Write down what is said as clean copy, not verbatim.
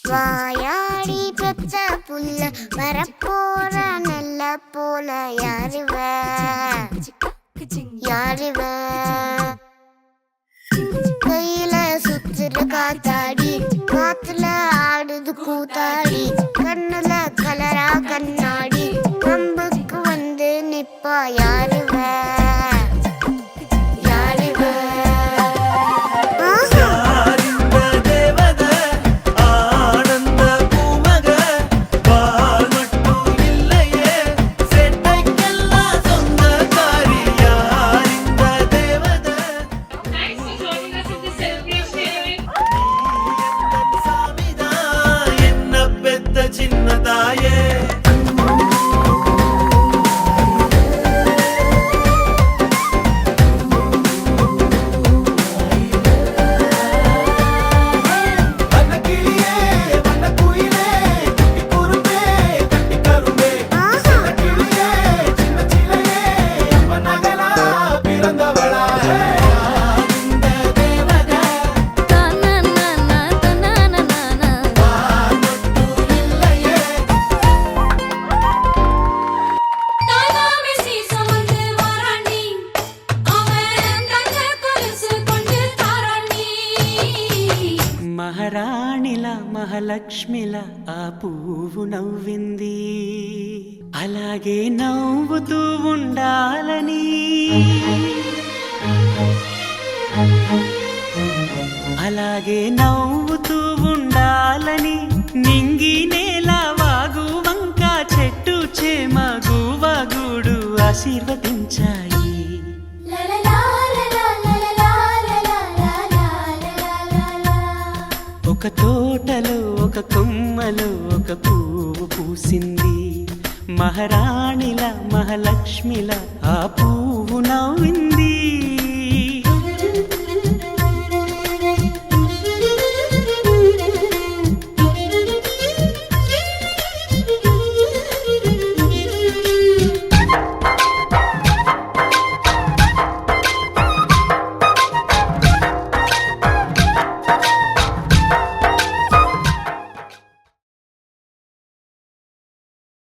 வாயாடி பெற்ற புல்ல வரப்போற நல்ல போல யாருவ யாருவ கையில சுத்துற காத்தாடி காத்துல ஆடுது கூத்தாடி கண்ணுல கலரா கண்ணாடி கம்புக்கு வந்து நிப்பா யாருவ మహారాణిలా మహాలక్ష్మిలా ఆ పువ్వు నవ్వింది అలాగే నవ్వుతూ ఉండాలని అలాగే నవ్వుతూ ఉండాలని నింగి నేల వాగు వంక చెట్టు చేమ గువగూడు ఆశీర్వదించాయి ఒక తోటలో ఒక కొమ్మలో ఒక పువ్వు పూసింది మహారాణిలా మహాలక్ష్మిలా ఆ పువ్వు నవ్వింది